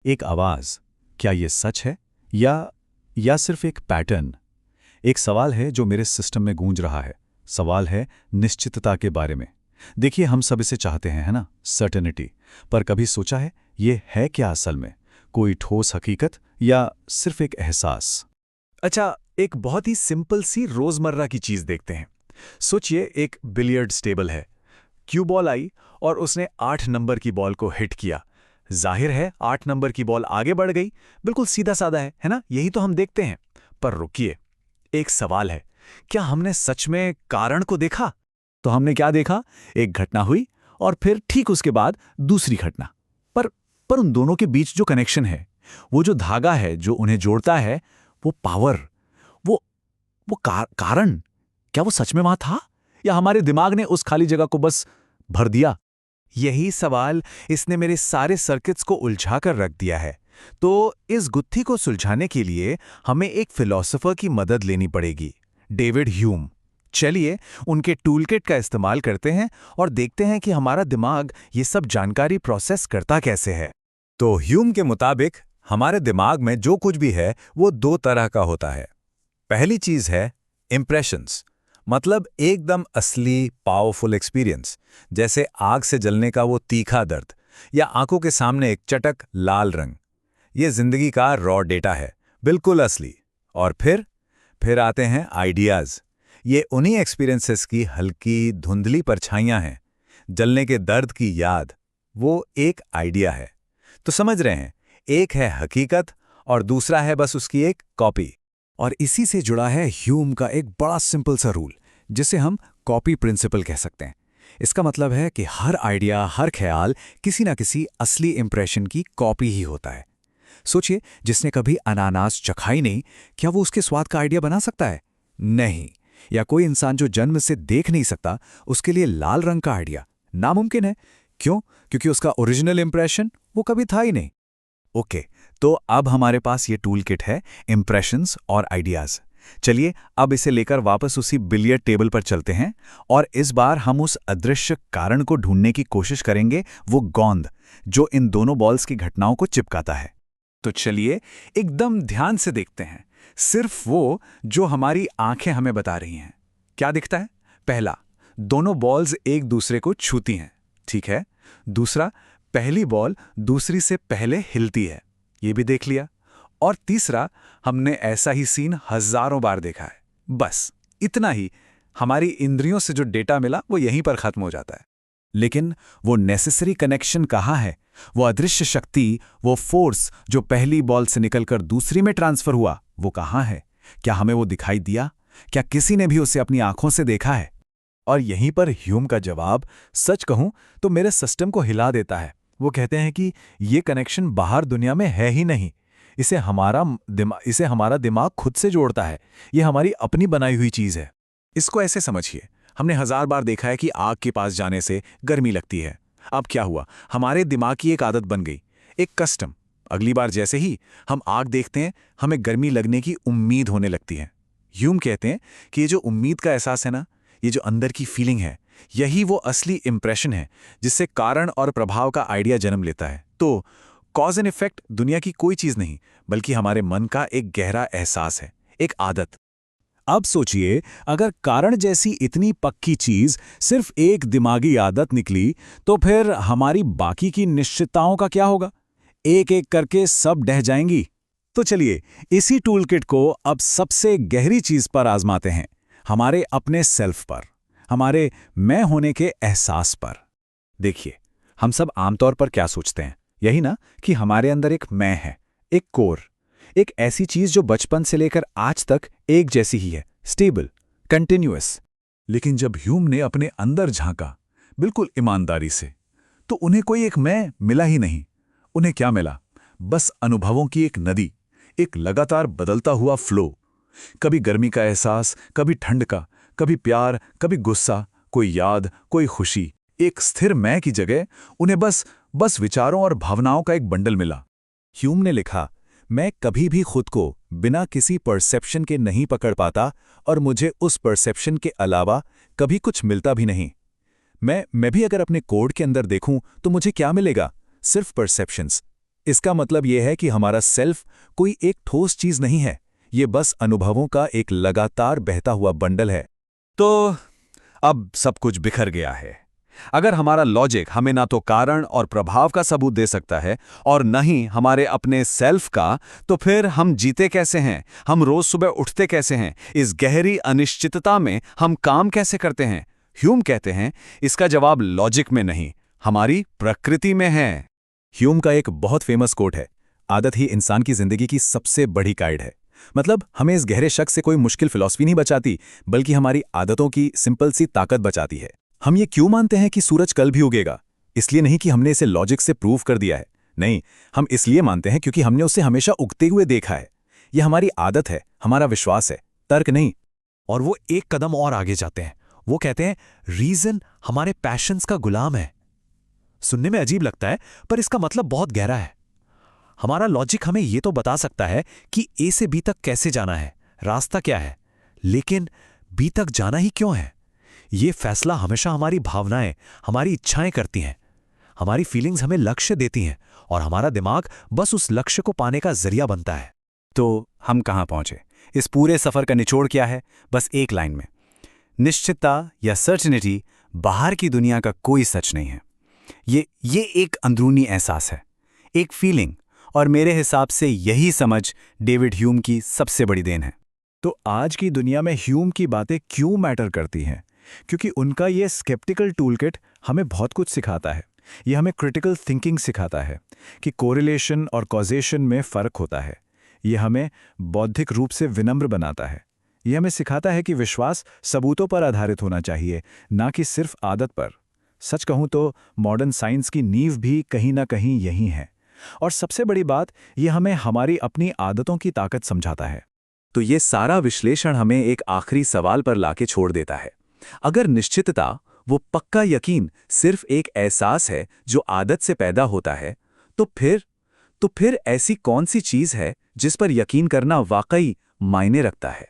एक आवाज, क्या ये सच है या सिर्फ एक पैटर्न? एक सवाल है जो मेरे सिस्टम में गूंज रहा है। सवाल है निश्चितता के बारे में। देखिए, हम सब इसे चाहते हैं, है ना, सर्टेनिटी। पर कभी सोचा है ये है क्या असल में? कोई ठोस हकीकत या सिर्फ एक एहसास? अच्छा, एक बहुत ही सिंपल सी रोजमर्रा की चीज देखते हैं। सोचिए, एक बिलियर्ड्स टेबल है। क्यू बॉल आई और उसने 8 नंबर की बॉल को हिट किया। जाहिर है 8 नंबर की बॉल आगे बढ़ गई। बिल्कुल सीधा साधा है ना? यही तो हम देखते हैं। पर रुकिए, एक सवाल है, क्या हमने सच में कारण को देखा? तो हमने क्या देखा? एक घटना हुई और फिर ठीक उसके बाद दूसरी घटना। पर उन दोनों के बीच जो कनेक्शन है, वो जो धागा है जो उन्हें जोड़ता है, वो पावर, वो कारण, क्या वो सच में वहां था या हमारे दिमाग ने उस खाली जगह को बस भर दिया? यही सवाल इसने मेरे सारे सर्किट्स को उलझा कर रख दिया है। तो इस गुत्थी को सुलझाने के लिए हमें एक फिलॉसफर की मदद लेनी पड़ेगी, डेविड ह्यूम। चलिए उनके टूलकिट का इस्तेमाल करते हैं और देखते हैं कि हमारा दिमाग ये सब जानकारी प्रोसेस करता कैसे है। तो ह्यूम के मुताबिक हमारे दिमाग में जो कुछ भी है वो 2 तरह का होता है। पहली चीज है इम्प्रेशंस, मतलब एकदम असली पावरफुल एक्सपीरियंस, जैसे आग से जलने का वो तीखा दर्द या आंखों के सामने एक चटक लाल रंग। ये जिंदगी का रॉ डेटा है, बिल्कुल असली। और फिर आते हैं आइडियाज। ये उन्हीं एक्सपीरियंसेस की हल्की धुंधली परछाइयां हैं। जलने के दर्द की याद, वो एक आइडिया है। तो समझ रहे हैं, एक है हकीकत और दूसरा है बस उसकी एक कॉपी। और इसी से जुड़ा है ह्यूम का एक बड़ा सिंपल सा रूल, जिसे हम कॉपी प्रिंसिपल कह सकते हैं। इसका मतलब है कि हर आइडिया, हर ख्याल किसी ना किसी असली इंप्रेशन की कॉपी ही होता है। सोचिए, जिसने कभी अनानास चखा ही नहीं, क्या वो उसके स्वाद का आइडिया बना सकता है? नहीं। या कोई इंसान जो जन्म से देख नहीं सकता, उसके लिए लाल रंग का आइडिया नामुमकिन है। क्यों? क्योंकि उसका ओरिजिनल इंप्रेशन वो कभी था ही नहीं। ओके, तो अब हमारे पास ये टूल किट है, इंप्रेशंस और आइडियाज। चलिए अब इसे लेकर वापस उसी बिलियर्ड टेबल पर चलते हैं और इस बार हम उस अदृश्य कारण को ढूंढने की कोशिश करेंगे, वो गोंद जो इन दोनों बॉल्स की घटनाओं को चिपकाता है। तो चलिए एकदम ध्यान से देखते हैं, सिर्फ वो जो हमारी आंखें हमें बता रही हैं। क्या दिखता है? पहला, दोनों बॉल्स एक दूसरे को छूती हैं, ठीक है। दूसरा, पहली बॉल दूसरी से पहले हिलती है, ये भी देख लिया। और तीसरा, हमने ऐसा ही सीन हजारों बार देखा है। बस इतना ही। हमारी इंद्रियों से जो डेटा मिला वो यहीं पर खत्म हो जाता है। लेकिन वो नेसेसरी कनेक्शन कहाँ है? वो अदृश्य शक्ति, वो फोर्स जो पहली बॉल से निकलकर दूसरी में ट्रांसफर हुआ, वो कहाँ है? क्या हमें वो दिखाई दिया? क्या किसी ने भी उसे अपनी आंखों से देखा है? और यहीं पर ह्यूम का जवाब, सच कहूं तो मेरे सिस्टम को हिला देता है। वो कहते हैं कि ये कनेक्शन बाहर दुनिया में है ही नहीं। इसे हमारा दिमाग खुद से जोड़ता है। ये हमारी अपनी बनाई हुई चीज है। इसको ऐसे समझिए, हमने 1000 बार देखा है कि आग के पास जाने से गर्मी लगती है। अब क्या हुआ? हमारे दिमाग की एक आदत बन गई, एक कस्टम। अगली बार जैसे ही हम आग देखते हैं, हमें गर्मी लगने की उम्मीद होने लगती है। ह्यूम कहते हैं कि ये जो उम्मीद का एहसास है ना, ये जो अंदर की फीलिंग है, यही वो असली इंप्रेशन है जिससे कारण और प्रभाव का आइडिया जन्म लेता है। तो कॉज एंड इफेक्ट दुनिया की कोई चीज नहीं, बल्कि हमारे मन का एक गहरा एहसास है, एक आदत। अब सोचिए, अगर कारण जैसी इतनी पक्की चीज सिर्फ एक दिमागी आदत निकली, तो फिर हमारी बाकी की निश्चितताओं का क्या होगा? एक एक करके सब ढह जाएंगी। तो चलिए इसी टूलकिट को अब सबसे गहरी चीज पर आजमाते हैं, हमारे अपने सेल्फ पर, हमारे मैं होने के एहसास पर। देखिए, हम सब आमतौर पर क्या सोचते हैं? यही ना, कि हमारे अंदर एक मैं है, एक कोर, एक ऐसी चीज जो बचपन से लेकर आज तक एक जैसी ही है, स्टेबल, कंटिन्यूअस। लेकिन जब ह्यूम ने अपने अंदर झांका, बिल्कुल ईमानदारी से, तो उन्हें कोई एक मैं मिला ही नहीं। उन्हें क्या मिला? बस अनुभवों की एक नदी, एक लगातार बदलता हुआ फ्लो। कभी गर्मी का एहसास, कभी ठंड का, कभी प्यार, कभी गुस्सा, कोई याद, कोई खुशी। एक स्थिर मैं की जगह उन्हें बस विचारों और भावनाओं का एक बंडल मिला। ह्यूम ने लिखा, मैं कभी भी खुद को बिना किसी परसेप्शन के नहीं पकड़ पाता और मुझे उस परसेप्शन के अलावा कभी कुछ मिलता भी नहीं। मैं भी अगर अपने कोड के अंदर देखूं तो मुझे क्या मिलेगा? सिर्फ परसेप्शंस। इसका मतलब यह है कि हमारा सेल्फ कोई एक ठोस चीज नहीं है, ये बस अनुभवों का एक लगातार बहता हुआ बंडल है। तो अब सब कुछ बिखर गया है। अगर हमारा लॉजिक हमें ना तो कारण और प्रभाव का सबूत दे सकता है और न ही हमारे अपने सेल्फ का, तो फिर हम जीते कैसे हैं? हम रोज सुबह उठते कैसे हैं? इस गहरी अनिश्चितता में हम काम कैसे करते हैं? ह्यूम कहते हैं, इसका जवाब लॉजिक में नहीं, हमारी प्रकृति में है। ह्यूम का एक बहुत फेमस कोट है, आदत ही इंसान की जिंदगी की सबसे बड़ी गाइड है। मतलब हमें इस गहरे शक से कोई मुश्किल फिलॉसफी नहीं बचाती, बल्कि हमारी आदतों की सिंपल सी ताकत बचाती है। हम ये क्यों मानते हैं कि सूरज कल भी उगेगा? इसलिए नहीं कि हमने इसे लॉजिक से प्रूव कर दिया है, नहीं, हम इसलिए मानते हैं क्योंकि हमने उसे हमेशा उगते हुए देखा है। यह हमारी आदत है, हमारा विश्वास है, तर्क नहीं। और वो एक कदम और आगे जाते हैं। वो कहते हैं रीजन हमारे पैशंस का गुलाम है। सुनने में अजीब लगता है, पर इसका मतलब बहुत गहरा है। हमारा लॉजिक हमें ये तो बता सकता है कि ए से बी तक कैसे जाना है, रास्ता क्या है, लेकिन बी तक जाना ही क्यों है? ये फैसला हमेशा हमारी भावनाएं, हमारी इच्छाएं करती हैं। हमारी फीलिंग्स हमें लक्ष्य देती हैं और हमारा दिमाग बस उस लक्ष्य को पाने का जरिया बनता है। तो हम कहाँ पहुंचे? इस पूरे सफर का निचोड़ क्या है? बस एक लाइन में, निश्चितता या सर्टेनिटी बाहर की दुनिया का कोई सच नहीं है। ये एक अंदरूनी एहसास है, एक फीलिंग, और मेरे हिसाब से यही समझ डेविड ह्यूम की सबसे बड़ी देन है। तो आज की दुनिया में ह्यूम की बातें क्यों मैटर करती हैं? क्योंकि उनका ये स्केप्टिकल टूलकिट हमें बहुत कुछ सिखाता है। ये हमें क्रिटिकल थिंकिंग सिखाता है कि कोरिलेशन और कॉजेशन में फ़र्क होता है। ये हमें बौद्धिक रूप से विनम्र बनाता है। ये हमें सिखाता है कि विश्वास सबूतों पर आधारित होना चाहिए, ना कि सिर्फ आदत पर। सच कहूँ तो मॉडर्न साइंस की नींव भी कहीं ना कहीं यही है। और सबसे बड़ी बात, ये हमें हमारी अपनी आदतों की ताकत समझाता है। तो ये सारा विश्लेषण हमें एक आखिरी सवाल पर लाके छोड़ देता है। अगर निश्चितता, वो पक्का यकीन, सिर्फ एक एहसास है जो आदत से पैदा होता है, तो फिर ऐसी कौन सी चीज़ है जिस पर यकीन करना वाकई मायने रखता है?